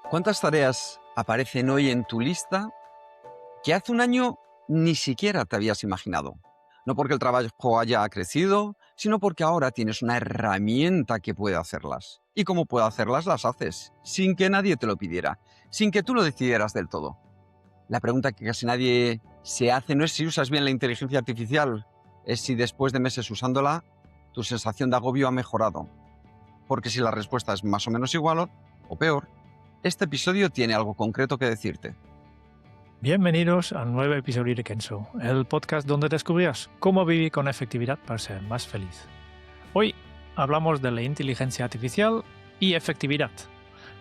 ¿Cuántas tareas aparecen hoy en tu lista que hace un año ni siquiera te habías imaginado? No porque el trabajo haya crecido, sino porque ahora tienes una herramienta que puede hacerlas. Y como puede hacerlas, las haces, sin que nadie te lo pidiera, sin que tú lo decidieras del todo. La pregunta que casi nadie se hace no es si usas bien la inteligencia artificial, es si después de meses usándola, tu sensación de agobio ha mejorado. Porque si la respuesta es más o menos igual o peor, este episodio tiene algo concreto que decirte. Bienvenidos a un nuevo episodio de Kenso, el podcast donde descubrirás cómo vivir con efectividad para ser más feliz. Hoy hablamos de la inteligencia artificial y efectividad.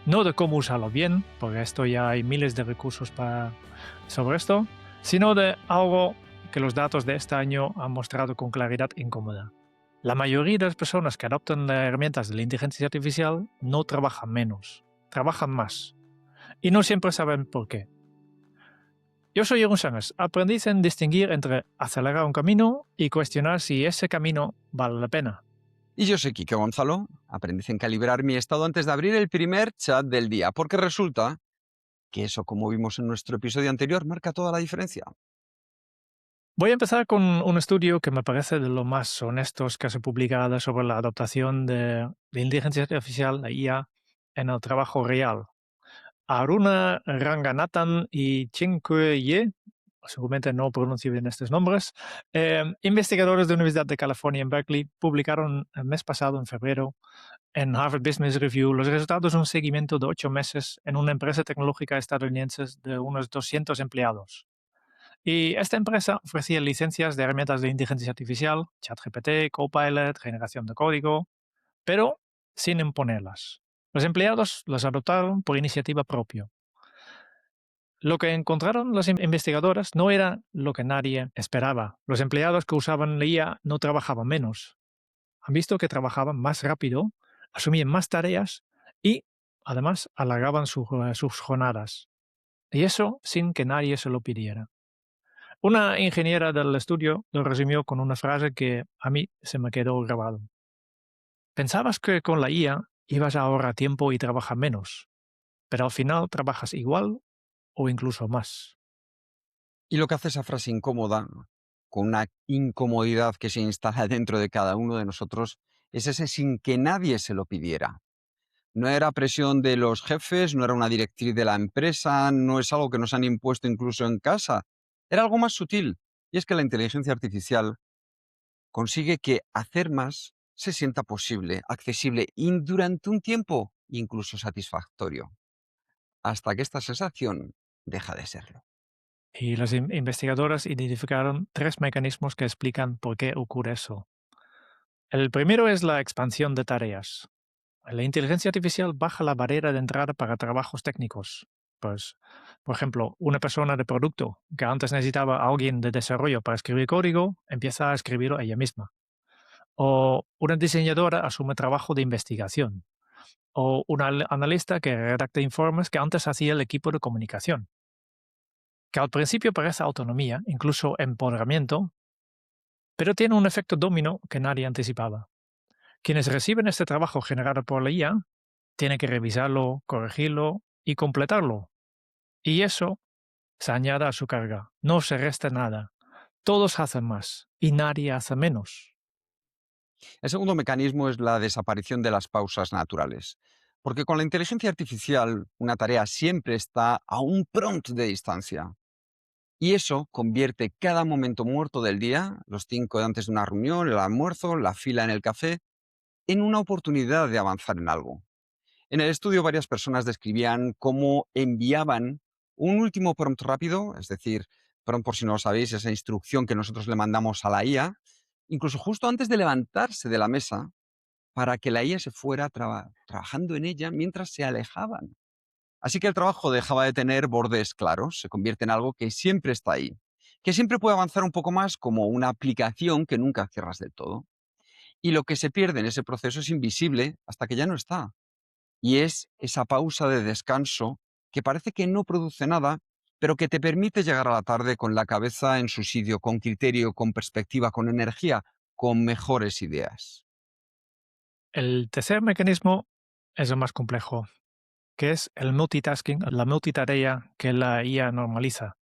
No de cómo usarlo bien, porque esto ya hay miles de recursos sobre esto, sino de algo que los datos de este año han mostrado con claridad incómoda. La mayoría de las personas que adoptan herramientas de la inteligencia artificial no trabajan menos, trabajan más. Y no siempre saben por qué. Yo soy Jeroen Sánchez, aprendiz en distinguir entre acelerar un camino y cuestionar si ese camino vale la pena. Y yo soy Quique Gonzalo, aprendiz en calibrar mi estado antes de abrir el primer chat del día, porque resulta que eso, como vimos en nuestro episodio anterior, marca toda la diferencia. Voy a empezar con un estudio que me parece de los más honestos que se ha publicado sobre la adaptación de inteligencia artificial, la IA, en el trabajo real. Aruna Ranganathan y Chinque Ye, seguramente no pronuncio bien estos nombres, investigadores de la Universidad de California en Berkeley, publicaron el mes pasado, en febrero, en Harvard Business Review, los resultados de un seguimiento de 8 meses en una empresa tecnológica estadounidense de unos 200 empleados. Y esta empresa ofrecía licencias de herramientas de inteligencia artificial, ChatGPT, Copilot, generación de código, pero sin imponerlas. Los empleados las adoptaron por iniciativa propia. Lo que encontraron los investigadores no era lo que nadie esperaba. Los empleados que usaban la IA no trabajaban menos. Han visto que trabajaban más rápido, asumían más tareas y, además, alargaban sus jornadas. Y eso sin que nadie se lo pidiera. Una ingeniera del estudio lo resumió con una frase que a mí se me quedó grabado. Pensabas que con la IA ibas a ahorrar tiempo y trabajar menos, pero al final trabajas igual o incluso más. Y lo que hace esa frase incómoda, con una incomodidad que se instala dentro de cada uno de nosotros, es ese sin que nadie se lo pidiera. No era presión de los jefes, no era una directriz de la empresa, no es algo que nos han impuesto incluso en casa. Era algo más sutil. Y es que la inteligencia artificial consigue que hacer más se sienta posible, accesible y durante un tiempo incluso satisfactorio, hasta que esta sensación deja de serlo. Y los investigadores identificaron 3 mecanismos que explican por qué ocurre eso. El primero es la expansión de tareas. La inteligencia artificial baja la barrera de entrada para trabajos técnicos. Pues, por ejemplo, una persona de producto que antes necesitaba a alguien de desarrollo para escribir código, empieza a escribirlo ella misma. O una diseñadora asume trabajo de investigación. O un analista que redacta informes que antes hacía el equipo de comunicación. Que al principio parece autonomía, incluso empoderamiento, pero tiene un efecto dominó que nadie anticipaba. Quienes reciben este trabajo generado por la IA tienen que revisarlo, corregirlo y completarlo. Y eso se añade a su carga. No se resta nada. Todos hacen más y nadie hace menos. El segundo mecanismo es la desaparición de las pausas naturales. Porque con la inteligencia artificial, una tarea siempre está a un prompt de distancia. Y eso convierte cada momento muerto del día, los 5 de antes de una reunión, el almuerzo, la fila en el café, en una oportunidad de avanzar en algo. En el estudio, varias personas describían cómo enviaban un último prompt rápido, es decir, prompt, por si no lo sabéis, esa instrucción que nosotros le mandamos a la IA, incluso justo antes de levantarse de la mesa, para que la IA se fuera trabajando en ella mientras se alejaban. Así que el trabajo dejaba de tener bordes claros, se convierte en algo que siempre está ahí, que siempre puede avanzar un poco más como una aplicación que nunca cierras del todo. Y lo que se pierde en ese proceso es invisible hasta que ya no está. Y es esa pausa de descanso que parece que no produce nada, pero que te permite llegar a la tarde con la cabeza en su sitio, con criterio, con perspectiva, con energía, con mejores ideas. El tercer mecanismo es el más complejo. que es el multitasking, la multitarea que la IA normaliza.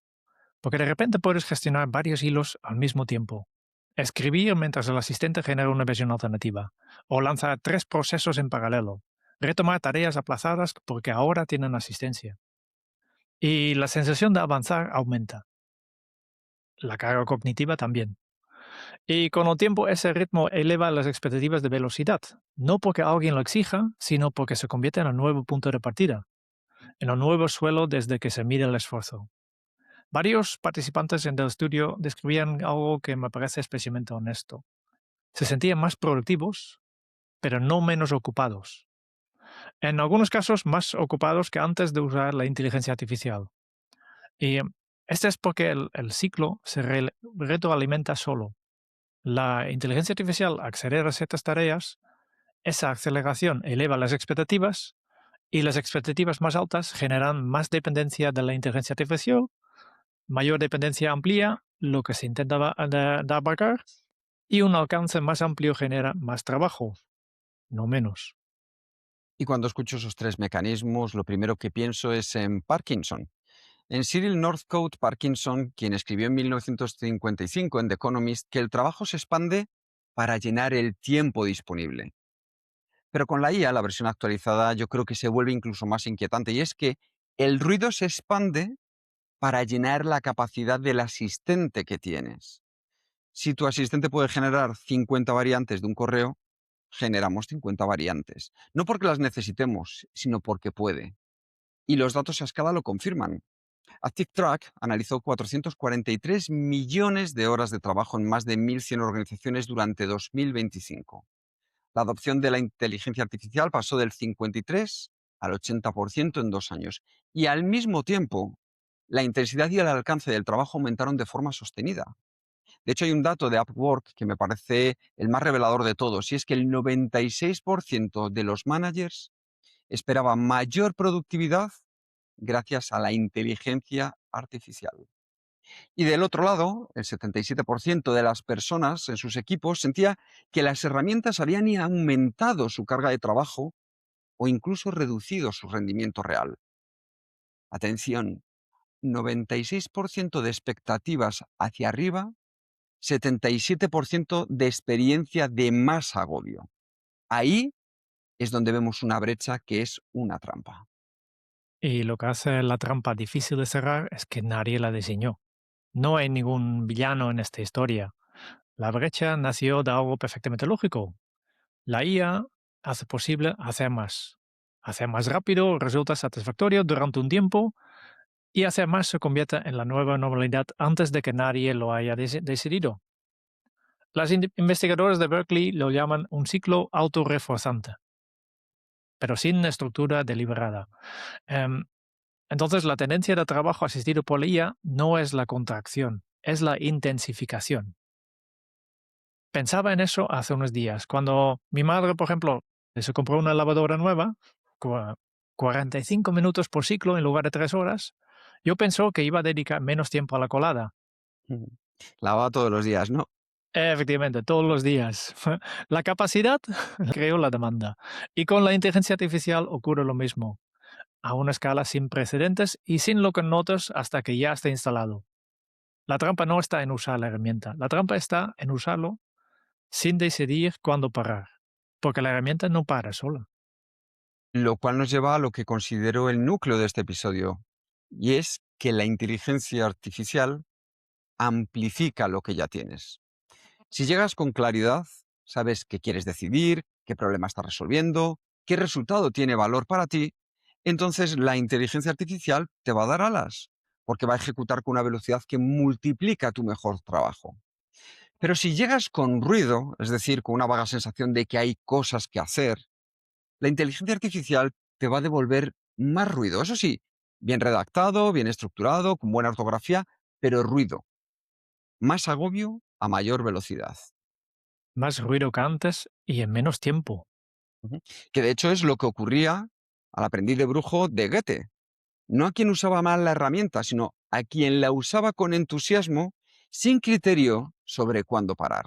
Porque de repente puedes gestionar varios hilos al mismo tiempo. Escribir mientras el asistente genera una versión alternativa. O lanzar tres procesos en paralelo. Retomar tareas aplazadas porque ahora tienen asistencia. Y la sensación de avanzar aumenta. La carga cognitiva también. Y con el tiempo ese ritmo eleva las expectativas de velocidad. No porque alguien lo exija, sino porque se convierte en un nuevo punto de partida. En un nuevo suelo desde que se mide el esfuerzo. Varios participantes en el estudio describían algo que me parece especialmente honesto. Se sentían más productivos, pero no menos ocupados. En algunos casos, más ocupados que antes de usar la inteligencia artificial. Y este es porque el ciclo se retroalimenta solo. La inteligencia artificial acelera ciertas tareas, esa aceleración eleva las expectativas y las expectativas más altas generan más dependencia de la inteligencia artificial. Mayor dependencia amplía lo que se intenta de abarcar y un alcance más amplio genera más trabajo, no menos. Y cuando escucho esos tres mecanismos, lo primero que pienso es en Parkinson. En Cyril Northcote Parkinson, quien escribió en 1955 en The Economist que el trabajo se expande para llenar el tiempo disponible. Pero con la IA, la versión actualizada, yo creo que se vuelve incluso más inquietante, y es que el ruido se expande para llenar la capacidad del asistente que tienes. Si tu asistente puede generar 50 variantes de un correo, generamos 50 variantes. No porque las necesitemos, sino porque puede. Y los datos a escala lo confirman. ActiveTrack analizó 443 millones de horas de trabajo en más de 1.100 organizaciones durante 2025. La adopción de la inteligencia artificial pasó del 53 al 80% en 2 años. Y al mismo tiempo, la intensidad y el alcance del trabajo aumentaron de forma sostenida. De hecho, hay un dato de Upwork que me parece el más revelador de todos, y es que el 96% de los managers esperaba mayor productividad gracias a la inteligencia artificial. Y del otro lado, el 77% de las personas en sus equipos sentía que las herramientas habían aumentado su carga de trabajo o incluso reducido su rendimiento real. Atención, 96% de expectativas hacia arriba, 77% de experiencia de más agobio. Ahí es donde vemos una brecha que es una trampa. Y lo que hace la trampa difícil de cerrar es que nadie la diseñó. No hay ningún villano en esta historia. La brecha nació de algo perfectamente lógico. La IA hace posible hacer más. Hacer más rápido resulta satisfactorio durante un tiempo y hacer más se convierte en la nueva normalidad antes de que nadie lo haya decidido. Las investigadoras de Berkeley lo llaman un ciclo autorreforzante, pero sin estructura deliberada. Em, entonces, la tendencia de trabajo asistido por la IA no es la contracción, es la intensificación. Pensaba en eso hace unos días, cuando mi madre, por ejemplo, se compró una lavadora nueva, cua- 45 minutos por ciclo en lugar de 3 horas, yo pensó que iba a dedicar menos tiempo a la colada. Ujú. Lavaba todos los días, ¿no? Efectivamente, todos los días. La capacidad creó la demanda. Y con la inteligencia artificial ocurre lo mismo, a una escala sin precedentes y sin lo que notas hasta que ya está instalado. La trampa no está en usar la herramienta, la trampa está en usarlo sin decidir cuándo parar, porque la herramienta no para sola. Lo cual nos lleva a lo que considero el núcleo de este episodio, y es que la inteligencia artificial amplifica lo que ya tienes. Si llegas con claridad, sabes qué quieres decidir, qué problema estás resolviendo, qué resultado tiene valor para ti, entonces la inteligencia artificial te va a dar alas, porque va a ejecutar con una velocidad que multiplica tu mejor trabajo. Pero si llegas con ruido, es decir, con una vaga sensación de que hay cosas que hacer, la inteligencia artificial te va a devolver más ruido. Eso sí, bien redactado, bien estructurado, con buena ortografía, pero ruido. Más agobio a mayor velocidad. Más ruido que antes y en menos tiempo. Ujú. Que de hecho es lo que ocurría al aprendiz de brujo de Goethe. No a quien usaba mal la herramienta, sino a quien la usaba con entusiasmo, sin criterio sobre cuándo parar.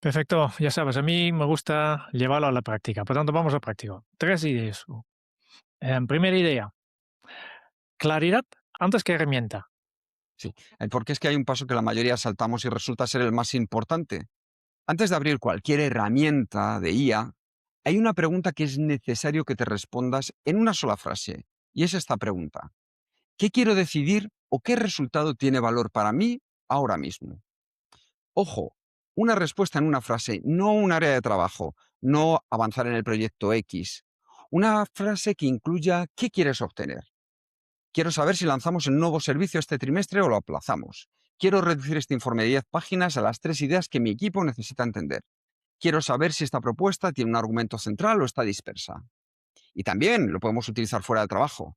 Perfecto, ya sabes, a mí me gusta llevarlo a la práctica, por tanto vamos a práctica. Tres ideas. Primera idea, claridad antes que herramienta. Sí, porque es que hay un paso que la mayoría saltamos y resulta ser el más importante. Antes de abrir cualquier herramienta de IA, hay una pregunta que es necesario que te respondas en una sola frase. Y es esta pregunta. ¿Qué quiero decidir o qué resultado tiene valor para mí ahora mismo? Ojo, una respuesta en una frase, no un área de trabajo, no avanzar en el proyecto X. Una frase que incluya qué quieres obtener. Quiero saber si lanzamos el nuevo servicio este trimestre o lo aplazamos. Quiero reducir este informe de 10 páginas a las 3 ideas que mi equipo necesita entender. Quiero saber si esta propuesta tiene un argumento central o está dispersa. Y también lo podemos utilizar fuera del trabajo.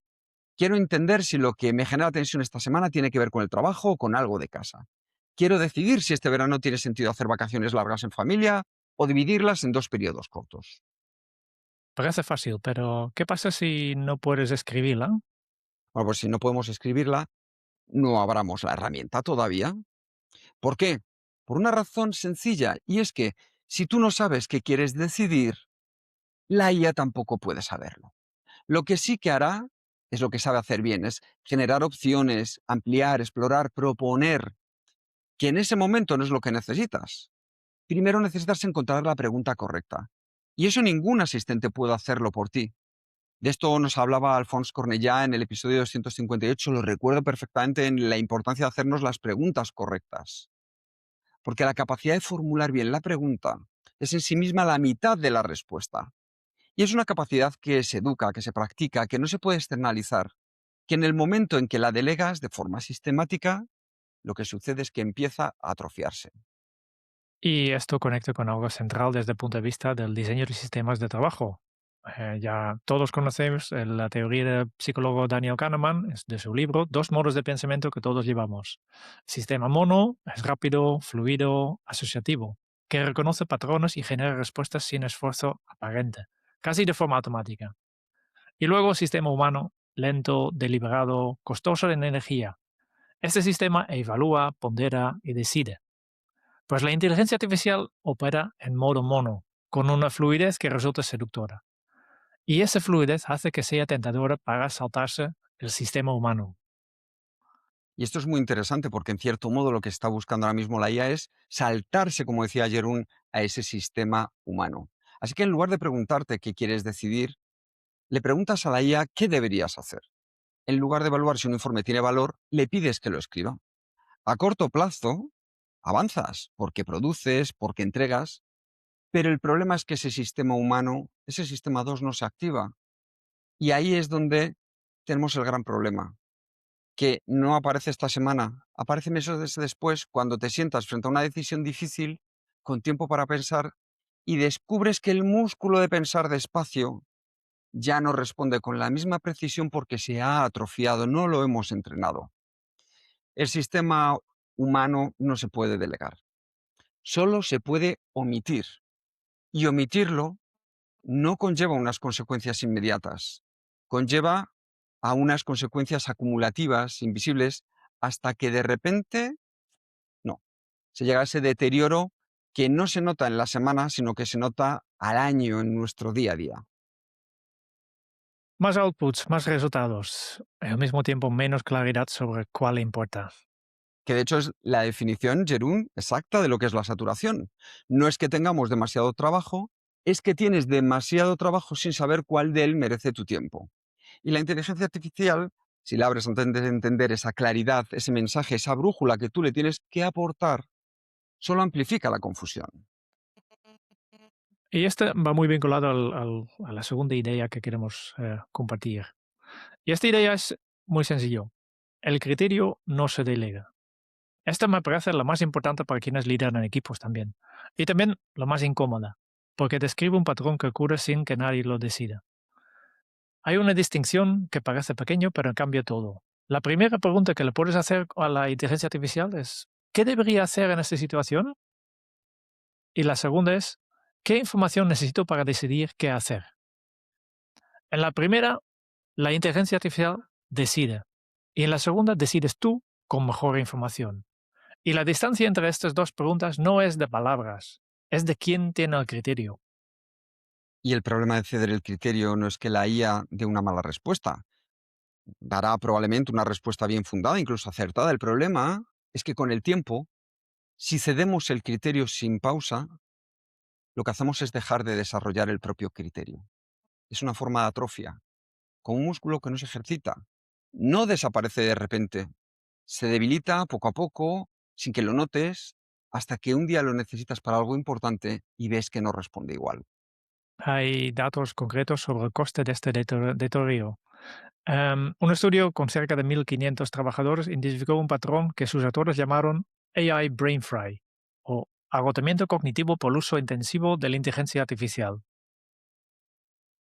Quiero entender si lo que me genera tensión esta semana tiene que ver con el trabajo o con algo de casa. Quiero decidir si este verano tiene sentido hacer vacaciones largas en familia o dividirlas en 2 periodos cortos. Parece fácil, pero ¿qué pasa si no puedes escribirla? Bueno, pues si no podemos escribirla, no abramos la herramienta todavía. ¿Por qué? Por una razón sencilla, y es que si tú no sabes qué quieres decidir, la IA tampoco puede saberlo. Lo que sí que hará es lo que sabe hacer bien, es generar opciones, ampliar, explorar, proponer, que en ese momento no es lo que necesitas. Primero necesitas encontrar la pregunta correcta. Y eso ningún asistente puede hacerlo por ti. De esto nos hablaba Alphonse Cornellá en el episodio 258, lo recuerdo perfectamente, en la importancia de hacernos las preguntas correctas. Porque la capacidad de formular bien la pregunta es en sí misma la mitad de la respuesta. Y es una capacidad que se educa, que se practica, que no se puede externalizar, que en el momento en que la delegas de forma sistemática, lo que sucede es que empieza a atrofiarse. Y esto conecta con algo central desde el punto de vista del diseño de sistemas de trabajo. Ya todos conocemos la teoría del psicólogo Daniel Kahneman, es de su libro, dos modos de pensamiento que todos llevamos. Sistema mono es rápido, fluido, asociativo, que reconoce patrones y genera respuestas sin esfuerzo aparente, casi de forma automática. Y luego sistema humano, lento, deliberado, costoso en energía. Este sistema evalúa, pondera y decide. Pues la inteligencia artificial opera en modo mono, con una fluidez que resulta seductora. Y esa fluidez hace que sea tentadora para saltarse el sistema humano. Y esto es muy interesante porque, en cierto modo, lo que está buscando ahora mismo la IA es saltarse, como decía Jerún, a ese sistema humano. Así que en lugar de preguntarte qué quieres decidir, le preguntas a la IA qué deberías hacer. En lugar de evaluar si un informe tiene valor, le pides que lo escriba. A corto plazo, avanzas, porque produces, porque entregas, pero el problema es que ese sistema humano, ese sistema 2 no se activa. Y ahí es donde tenemos el gran problema, que no aparece esta semana, aparece meses después cuando te sientas frente a una decisión difícil, con tiempo para pensar, y descubres que el músculo de pensar despacio ya no responde con la misma precisión porque se ha atrofiado, no lo hemos entrenado. El sistema humano no se puede delegar, solo se puede omitir. Y omitirlo no conlleva unas consecuencias inmediatas, conlleva a unas consecuencias acumulativas, invisibles, hasta que de repente, no, se llega a ese deterioro que no se nota en la semana, sino que se nota al año en nuestro día a día. Más outputs, más resultados, al mismo tiempo menos claridad sobre cuál importa. Que de hecho es la definición, Jerún, exacta de lo que es la saturación. No es que tengamos demasiado trabajo, es que tienes demasiado trabajo sin saber cuál de él merece tu tiempo. Y la inteligencia artificial, si la abres antes de entender esa claridad, ese mensaje, esa brújula que tú le tienes que aportar, solo amplifica la confusión. Y este va muy vinculado a la segunda idea que queremos compartir. Y esta idea es muy sencillo. El criterio no se delega. Esta me parece la más importante para quienes lideran equipos también. Y también la más incómoda, porque describe un patrón que ocurre sin que nadie lo decida. Hay una distinción que parece pequeño, pero cambia todo. La primera pregunta que le puedes hacer a la inteligencia artificial es, ¿qué debería hacer en esta situación? Y la segunda es, ¿qué información necesito para decidir qué hacer? En la primera, la inteligencia artificial decide. Y en la segunda, decides tú con mejor información. Y la distancia entre estas dos preguntas no es de palabras, es de quién tiene el criterio. Y el problema de ceder el criterio no es que la IA dé una mala respuesta. Dará probablemente una respuesta bien fundada, incluso acertada. El problema es que con el tiempo, si cedemos el criterio sin pausa, lo que hacemos es dejar de desarrollar el propio criterio. Es una forma de atrofia, como un músculo que no se ejercita. No desaparece de repente, se debilita poco a poco, sin que lo notes, hasta que un día lo necesitas para algo importante y ves que no responde igual. Hay datos concretos sobre el coste de este deterioro. Un estudio con cerca de 1.500 trabajadores identificó un patrón que sus autores llamaron AI Brain Fry, o agotamiento cognitivo por uso intensivo de la inteligencia artificial.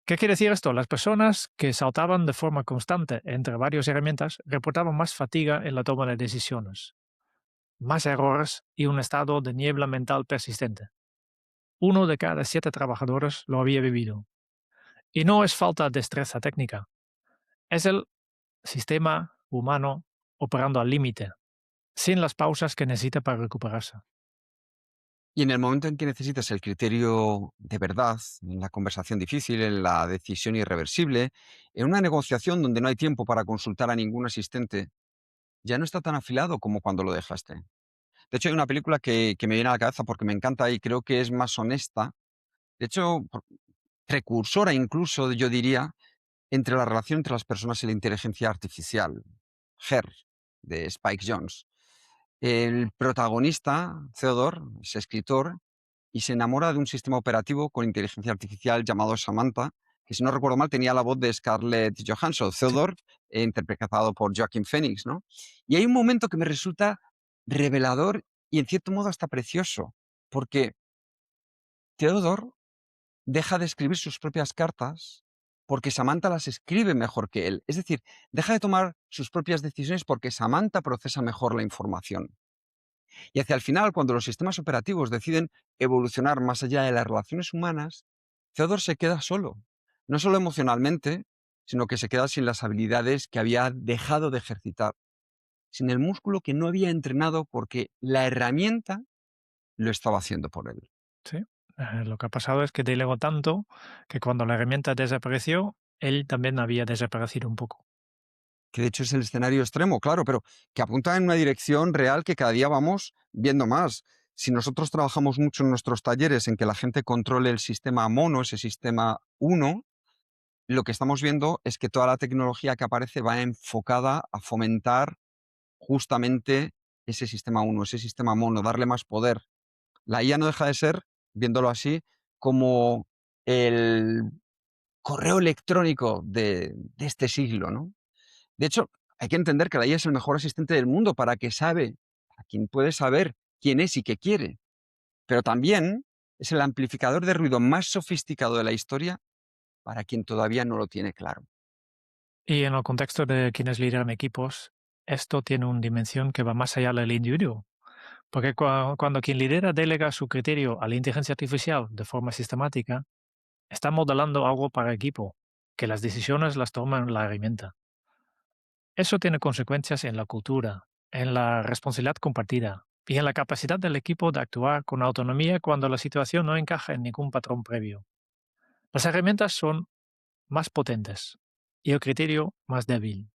¿Qué quiere decir esto? Las personas que saltaban de forma constante entre varias herramientas reportaban más fatiga en la toma de decisiones, más errores y un estado de niebla mental persistente. Uno de cada 7 trabajadores lo había vivido. Y no es falta de destreza técnica, es el sistema humano operando al límite, sin las pausas que necesita para recuperarse. Y en el momento en que necesitas el criterio de verdad, en la conversación difícil, en la decisión irreversible, en una negociación donde no hay tiempo para consultar a ningún asistente, ya no está tan afilado como cuando lo dejaste. De hecho, hay una película que me viene a la cabeza porque me encanta y creo que es más honesta. De hecho, precursora incluso, yo diría, entre la relación entre las personas y la inteligencia artificial. Her, de Spike Jonze. El protagonista, Theodore, es escritor y se enamora de un sistema operativo con inteligencia artificial llamado Samantha, que si no recuerdo mal tenía la voz de Scarlett Johansson. Sí, Theodore, interpretado por Joaquin Phoenix, ¿no? Y hay un momento que me resulta revelador y en cierto modo hasta precioso, porque Theodore deja de escribir sus propias cartas porque Samantha las escribe mejor que él. Es decir, deja de tomar sus propias decisiones porque Samantha procesa mejor la información. Y hacia el final, cuando los sistemas operativos deciden evolucionar más allá de las relaciones humanas, Theodore se queda solo. No solo emocionalmente, sino que se queda sin las habilidades que había dejado de ejercitar, sin el músculo que no había entrenado porque la herramienta lo estaba haciendo por él. sí. Lo que ha pasado es que delegó tanto que cuando la herramienta desapareció, él también había desaparecido un poco. Que de hecho es el escenario extremo, claro, pero que apunta en una dirección real que cada día vamos viendo más. Si nosotros trabajamos mucho en nuestros talleres en que la gente controle el sistema mono, ese sistema uno, lo que estamos viendo es que toda la tecnología que aparece va enfocada a fomentar justamente ese sistema uno, ese sistema mono, darle más poder. La IA no deja de ser, viéndolo así, como el correo electrónico de este siglo, ¿no? De hecho, hay que entender que la IA es el mejor asistente del mundo para que sabe, a quien puede saber quién es y qué quiere, pero también es el amplificador de ruido más sofisticado de la historia para quien todavía no lo tiene claro. Y en el contexto de quienes lideran equipos, esto tiene una dimensión que va más allá del individuo. Porque cuando quien lidera delega su criterio a la inteligencia artificial de forma sistemática, está modelando algo para el equipo, que las decisiones las toma la herramienta. Eso tiene consecuencias en la cultura, en la responsabilidad compartida y en la capacidad del equipo de actuar con autonomía cuando la situación no encaja en ningún patrón previo. Las herramientas son más potentes y el criterio más débil.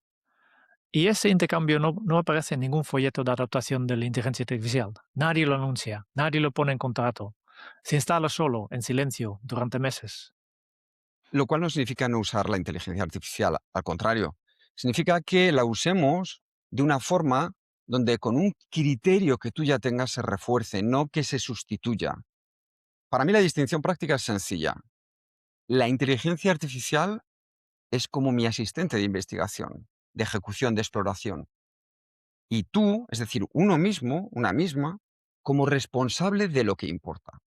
Y ese intercambio no aparece en ningún folleto de adaptación de la inteligencia artificial. Nadie lo anuncia, nadie lo pone en contrato. Se instala solo, en silencio, durante meses. Lo cual no significa no usar la inteligencia artificial, al contrario, significa que la usemos de una forma donde con un criterio que tú ya tengas se refuerce, no que se sustituya. Para mí la distinción práctica es sencilla. La inteligencia artificial es como mi asistente de investigación, de ejecución, de exploración. Y tú, es decir, uno mismo, una misma, como responsable de lo que importa.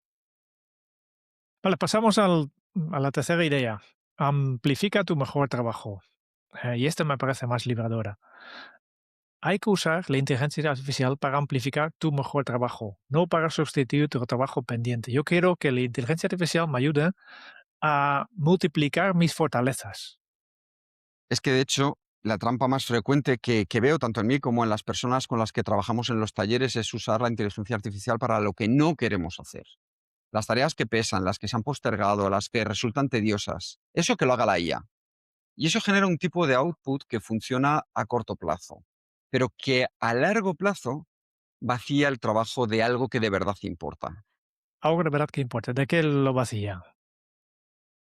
Vale, pasamos a la tercera idea. Amplifica tu mejor trabajo. Y esta me parece más liberadora. Hay que usar la inteligencia artificial para amplificar tu mejor trabajo, no para sustituir tu trabajo pendiente. Yo quiero que la inteligencia artificial me ayude a multiplicar mis fortalezas. Es que, de hecho, la trampa más frecuente que veo, tanto en mí como en las personas con las que trabajamos en los talleres, es usar la inteligencia artificial para lo que no queremos hacer. las tareas que pesan, las que se han postergado, las que resultan tediosas. Eso que lo haga la IA. Y eso genera un tipo de output que funciona a corto plazo, pero que a largo plazo vacía el trabajo de algo que de verdad importa. Algo de verdad que importa. ¿De qué lo vacía?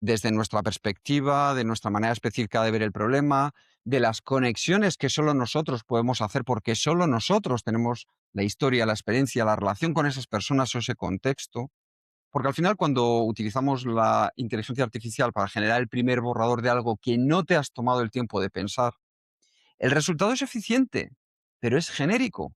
Desde nuestra perspectiva, de nuestra manera específica de ver el problema, de las conexiones que solo nosotros podemos hacer porque solo nosotros tenemos la historia, la experiencia, la relación con esas personas o ese contexto. Porque al final, cuando utilizamos la inteligencia artificial para generar el primer borrador de algo que no te has tomado el tiempo de pensar, el resultado es eficiente, pero es genérico.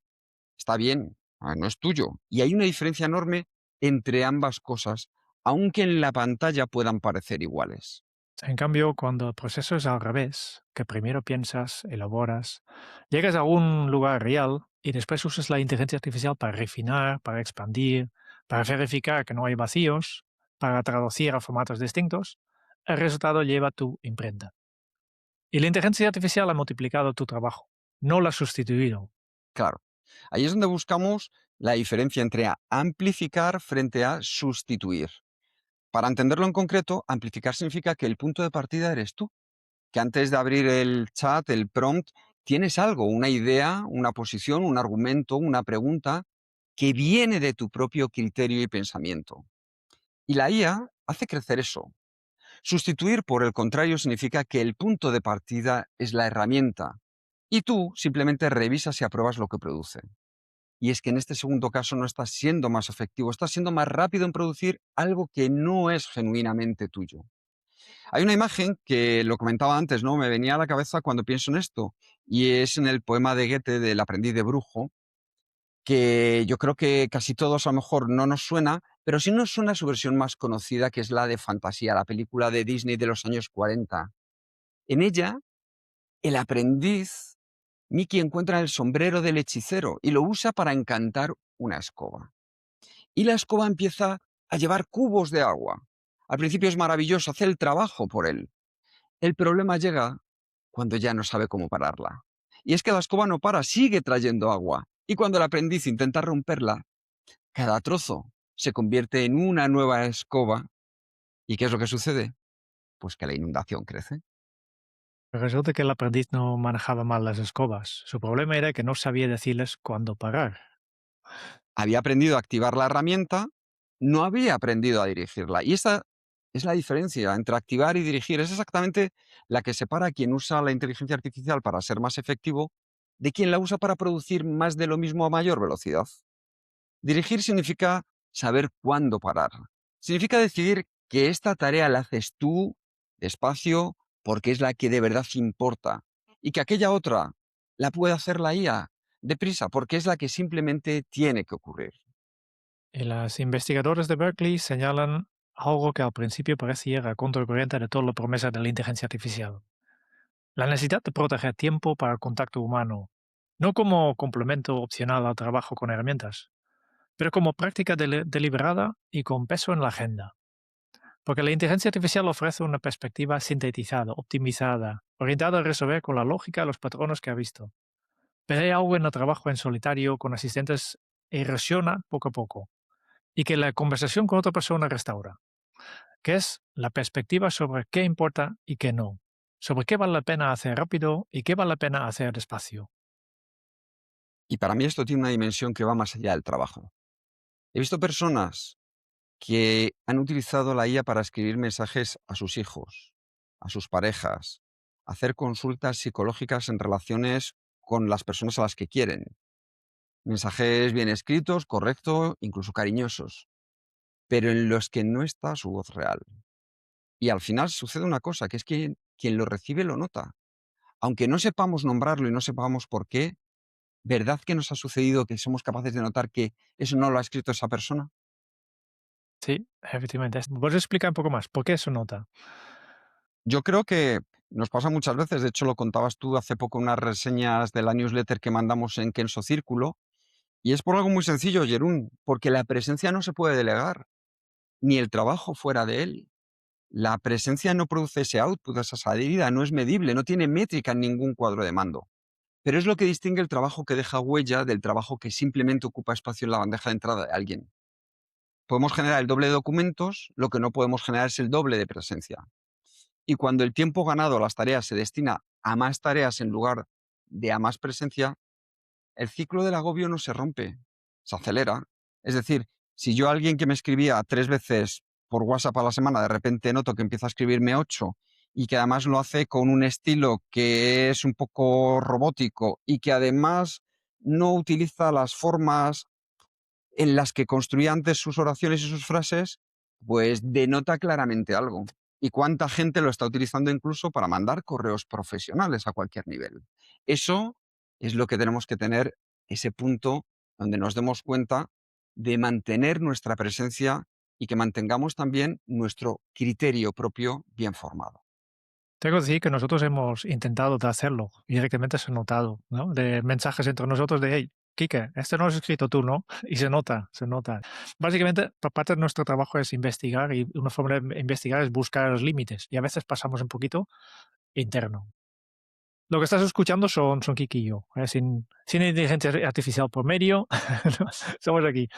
Está bien, no es tuyo. Y hay una diferencia enorme entre ambas cosas, aunque en la pantalla puedan parecer iguales. En cambio, cuando el proceso es al revés, que primero piensas, elaboras, llegas a un lugar real y después usas la inteligencia artificial para refinar, para expandir, para verificar que no hay vacíos, para traducir a formatos distintos, el resultado lleva tu imprenta. Y la inteligencia artificial ha multiplicado tu trabajo, no la ha sustituido. Claro, ahí es donde buscamos la diferencia entre amplificar frente a sustituir. Para entenderlo en concreto, amplificar significa que el punto de partida eres tú, que antes de abrir el chat, el prompt, tienes algo, una idea, una posición, un argumento, una pregunta que viene de tu propio criterio y pensamiento. Y la IA hace crecer eso. Sustituir, por el contrario, significa que el punto de partida es la herramienta y tú simplemente revisas y apruebas lo que produce. Y es que en este segundo caso no estás siendo más efectivo, estás siendo más rápido en producir algo que no es genuinamente tuyo. Hay una imagen que lo comentaba antes, ¿no? Me venía a la cabeza cuando pienso en esto, y es en el poema de Goethe del aprendiz de brujo, que yo creo que casi todos a lo mejor no nos suena, pero sí nos suena su versión más conocida, que es la de Fantasía, la película de Disney de los años 40. En ella, el aprendiz, Mickey, encuentra el sombrero del hechicero y lo usa para encantar una escoba. Y la escoba empieza a llevar cubos de agua. Al principio es maravilloso, hace el trabajo por él. El problema llega cuando ya no sabe cómo pararla. Y es que la escoba no para, sigue trayendo agua. Y cuando el aprendiz intenta romperla, cada trozo se convierte en una nueva escoba. ¿Y qué es lo que sucede? Pues que la inundación crece. Resulta que el aprendiz no manejaba mal las escobas. Su problema era que no sabía decirles cuándo parar. Había aprendido a activar la herramienta, no había aprendido a dirigirla. Y esa es la diferencia entre activar y dirigir. Es exactamente la que separa a quien usa la inteligencia artificial para ser más efectivo de quien la usa para producir más de lo mismo a mayor velocidad. Dirigir significa saber cuándo parar. Significa decidir que esta tarea la haces tú, despacio, porque es la que de verdad importa. Y que aquella otra la puede hacer la IA, deprisa, porque es la que simplemente tiene que ocurrir. Y las investigadoras de Berkeley señalan algo que al principio parecía ir a contracorriente de toda la promesa de la inteligencia artificial. La necesidad de proteger tiempo para el contacto humano, no como complemento opcional al trabajo con herramientas, pero como práctica deliberada y con peso en la agenda. Porque la inteligencia artificial ofrece una perspectiva sintetizada, optimizada, orientada a resolver con la lógica los patrones que ha visto. Pero hay algo en el trabajo en solitario con asistentes erosiona poco a poco y que la conversación con otra persona restaura, que es la perspectiva sobre qué importa y qué no, sobre qué vale la pena hacer rápido y qué vale la pena hacer despacio. Y para mí esto tiene una dimensión que va más allá del trabajo. He visto personas que han utilizado la IA para escribir mensajes a sus hijos, a sus parejas, hacer consultas psicológicas en relaciones con las personas a las que quieren. Mensajes bien escritos, correctos, incluso cariñosos, pero en los que no está su voz real. Y al final sucede una cosa, que es que quien lo recibe lo nota. Aunque no sepamos nombrarlo y no sepamos por qué, ¿verdad que nos ha sucedido que somos capaces de notar que eso no lo ha escrito esa persona? Sí, efectivamente. ¿Puedes explicar un poco más? ¿Por qué eso nota? Yo creo que nos pasa muchas veces, de hecho lo contabas tú hace poco en unas reseñas de la newsletter que mandamos en Kenso Círculo, y es por algo muy sencillo, Jerún, porque la presencia no se puede delegar, ni el trabajo fuera de él. La presencia no produce ese output, esa salida, no es medible, no tiene métrica en ningún cuadro de mando. Pero es lo que distingue el trabajo que deja huella del trabajo que simplemente ocupa espacio en la bandeja de entrada de alguien. Podemos generar el doble de documentos, lo que no podemos generar es el doble de presencia. Y cuando el tiempo ganado a las tareas se destina a más tareas en lugar de a más presencia, el ciclo del agobio no se rompe, se acelera. Es decir, si yo a alguien que me escribía 3 veces por WhatsApp a la semana, de repente noto que empieza a escribirme 8 y que además lo hace con un estilo que es un poco robótico y que además no utiliza las formas en las que construía antes sus oraciones y sus frases, pues denota claramente algo. ¿Y cuánta gente lo está utilizando incluso para mandar correos profesionales a cualquier nivel? Eso es lo que tenemos que tener, ese punto donde nos demos cuenta de mantener nuestra presencia y que mantengamos también nuestro criterio propio bien formado. Tengo que decir que nosotros hemos intentado de hacerlo y directamente se ha notado, ¿no? De mensajes entre nosotros de, hey, Quique, esto no lo has escrito tú, ¿no? Y se nota, se nota. Básicamente, por parte de nuestro trabajo es investigar y una forma de investigar es buscar los límites y a veces pasamos un poquito interno. Lo que estás escuchando son Kiki y yo, sin inteligencia artificial por medio, somos aquí.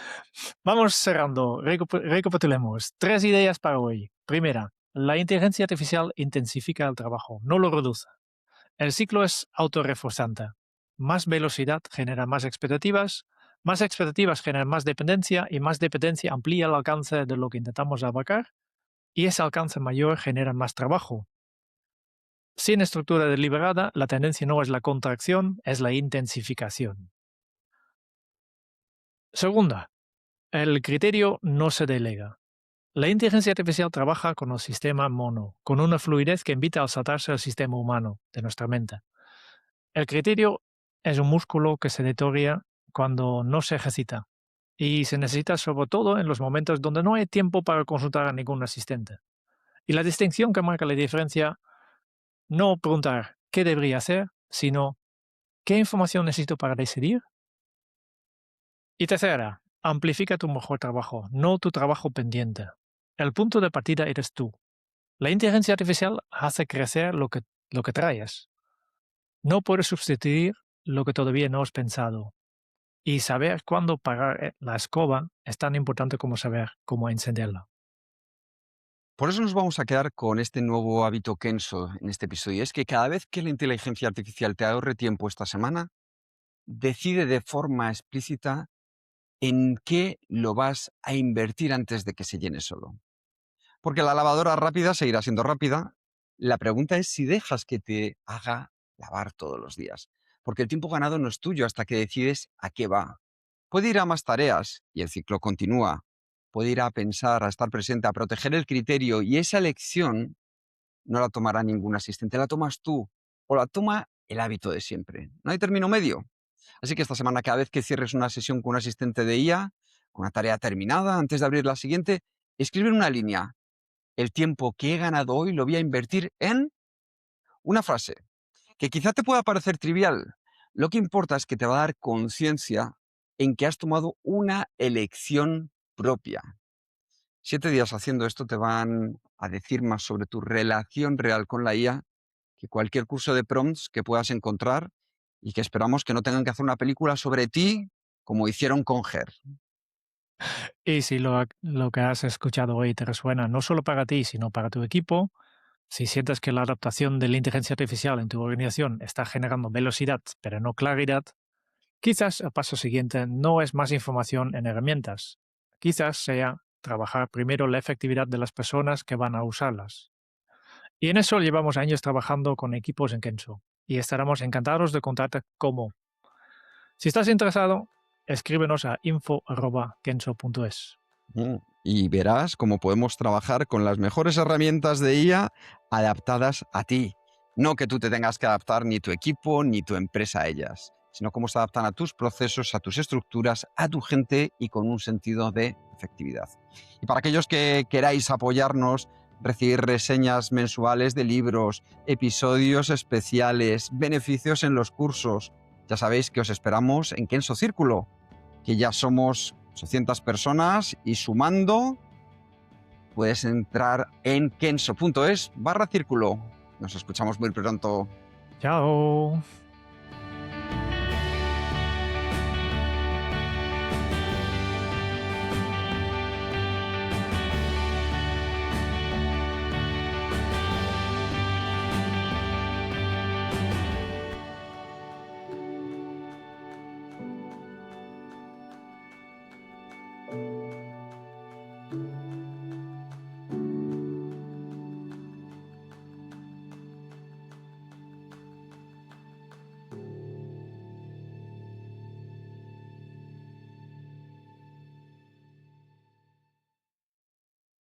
Vamos cerrando, recapitulemos. 3 ideas para hoy. Primera, la inteligencia artificial intensifica el trabajo, no lo reduce. El ciclo es autorreforzante. Más velocidad genera más expectativas generan más dependencia y más dependencia amplía el alcance de lo que intentamos abarcar y ese alcance mayor genera más trabajo. Sin estructura deliberada, la tendencia no es la contracción, es la intensificación. Segunda, el criterio no se delega. La inteligencia artificial trabaja con el sistema mono, con una fluidez que invita a saltarse al sistema humano de nuestra mente. El criterio es un músculo que se deteriora cuando no se ejercita y se necesita sobre todo en los momentos donde no hay tiempo para consultar a ningún asistente. Y la distinción que marca la diferencia, no preguntar qué debería hacer, sino qué información necesito para decidir. Y tercera, amplifica tu mejor trabajo, no tu trabajo pendiente. El punto de partida eres tú. La inteligencia artificial hace crecer lo que traes. No puedes sustituir lo que todavía no has pensado. Y saber cuándo parar la escoba es tan importante como saber cómo encenderla. Por eso nos vamos a quedar con este nuevo hábito Kenso en este episodio. Es que cada vez que la inteligencia artificial te ahorre tiempo esta semana, decide de forma explícita en qué lo vas a invertir antes de que se llene solo. Porque la lavadora rápida seguirá siendo rápida. La pregunta es si dejas que te haga lavar todos los días. Porque el tiempo ganado no es tuyo hasta que decides a qué va. Puede ir a más tareas y el ciclo continúa. Puede ir a pensar, a estar presente, a proteger el criterio y esa elección no la tomará ningún asistente, la tomas tú o la toma el hábito de siempre. No hay término medio. Así que esta semana, cada vez que cierres una sesión con un asistente de IA, con una tarea terminada, antes de abrir la siguiente, escribe en una línea: el tiempo que he ganado hoy lo voy a invertir en una frase, que quizá te pueda parecer trivial. Lo que importa es que te va a dar conciencia en que has tomado una elección propia. 7 días haciendo esto te van a decir más sobre tu relación real con la IA que cualquier curso de prompts que puedas encontrar y que esperamos que no tengan que hacer una película sobre ti como hicieron con Her. Y si lo que has escuchado hoy te resuena no solo para ti, sino para tu equipo, si sientes que la adaptación de la inteligencia artificial en tu organización está generando velocidad, pero no claridad, quizás el paso siguiente no es más información en herramientas. Quizás sea trabajar primero la efectividad de las personas que van a usarlas. Y en eso llevamos años trabajando con equipos en Kenso y estaremos encantados de contarte cómo. Si estás interesado, escríbenos a info@kenso.es. Y verás cómo podemos trabajar con las mejores herramientas de IA adaptadas a ti. No que tú te tengas que adaptar ni tu equipo ni tu empresa a ellas, sino cómo se adaptan a tus procesos, a tus estructuras, a tu gente y con un sentido de efectividad. Y para aquellos que queráis apoyarnos, recibir reseñas mensuales de libros, episodios especiales, beneficios en los cursos, ya sabéis que os esperamos en Kenso Círculo, que ya somos 800 personas y sumando, puedes entrar en kenso.es/círculo. Nos escuchamos muy pronto. Chao.